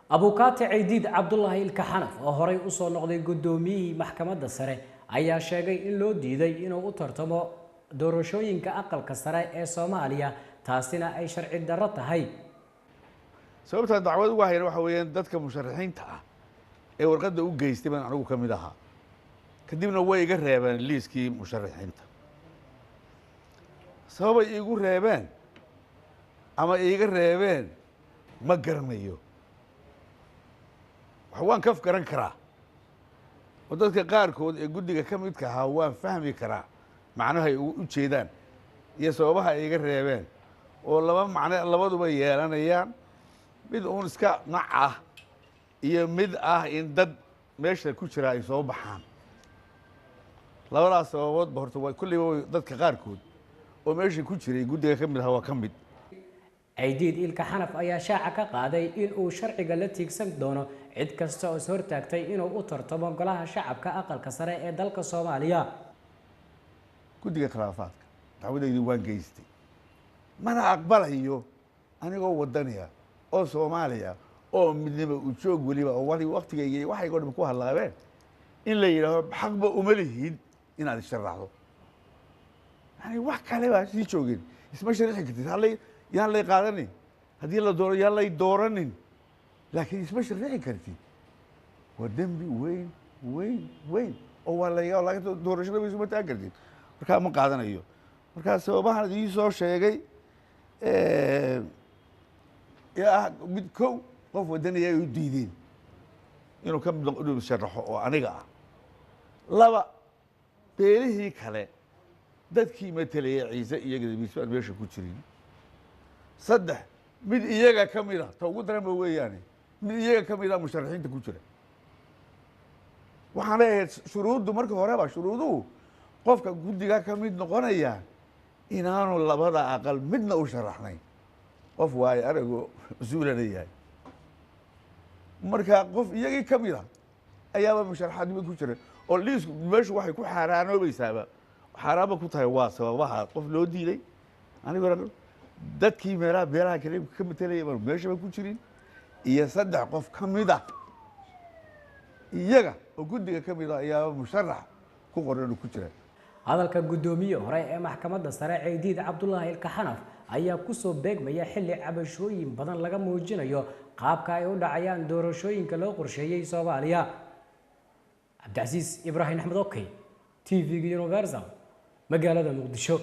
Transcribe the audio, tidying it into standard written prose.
abukaate Ciidiid Cabdullaahi Ilkaxanaf oo horay u soo noqday gudoomiyihii maxkamadda sare ayaa sheegay in loo diiday inuu u tartamo doorashooyinka aqalka sare ee Soomaaliya taasina ay sharci darro tahay. sababta dacwad ugu hayna waxa weeyaan dadka musharaxiinta ah ee warqadda u geystay baan anigu ka mid ahaa kadibna way iga reebeen liiskii musharaxiinta sababay igu reebeen ama iga reebeen ma garanayo waan kaf garan karaa oo dadka qaarkood ee guddiga ka midka ahaa waan fahmi karaa macnaha ay u jeedaan iyo sababaha ay iga reebeen oo laba macno labaduba yeelanayaan mid uun iska nac ah iyo mid ah in dad meesha ku jira ay soo baxaan labadaas sababoodba horta waa kulliba dadka qaarkood oo meesha ku jiray guddiga ka mid ahaa waa ka mid Ciidiid Ilkaxanaf ayaa shaaca ka qaaday in uu sharciga la tiigsan doono cid kasta oo soo hortaagtay inuu u tartamo golaha shacabka aqalka sare ee dalka Soomaaliya. guddiga khilaafaadka dacwadaydu waan geystay mana aqbalayo anigoo wadaniya oo Soomaaliya oo midnimo u joog waliba oo waqtigayga waxay go'an ku hadlaabeen in la yiraahdo xaqba uma lihid inaad sharaxdo yani wax kale baa sii joogin isma sharixi kartid halay yaan lay qaadanin haddii la dooro yaan lay dooranin laakiin isma sharixi kartid waa dembi weyn weyn weyn oo waa laga doorashada way isma taagi kartid markaa ma qaadanayo markaa sababahan idin soo sheegay mid kow qof wadaniya ay u diideen inuu ka mid noqdo sharaxo oo aniga ah laba beelihii kale dadkii matalayay ciise iyaga misbaan meesha ku jirin saddex mid iyaga ka mid ah ta ugu daran ba weeyaane mid iyaga ka mid ah musharaxiinta ku jira waxaan leeyahay shuruuddu marka horeba shuruuduhu qofka guddiga ka mid noqonaya inaanu labada aqal midna u sharaxnayn qof waayo arago mas-uulana yahay marka qof iyagii ka mid ah ayaaba musharaxaadnimo ku jira oo liisku meeshu waxay ku xaaraanoobaysaaba xaaraanba ku tahay waa sababaha qof loo diiday aniguna dadkii beelaha kale ka matelaya baan meeshaba ku jirin iyo saddex qof ka mid ah iyaga oo guddiga ka mid ah ayaaba musharax ku qoran ku jira hadalka gudoomiye hore ee maxkamadda sare Ciidiid Cabdullaahi Ilkaxanaf ayaa ku soo beegmaya xilli cabashooyin badan laga muujinayo qaabka ay u dhacayaan doorashooyinka loo qorsheeyay Soomaaliya. Cabdicasiis Ibraahim Axmed Okey TV Universal magaalada Muqdisho.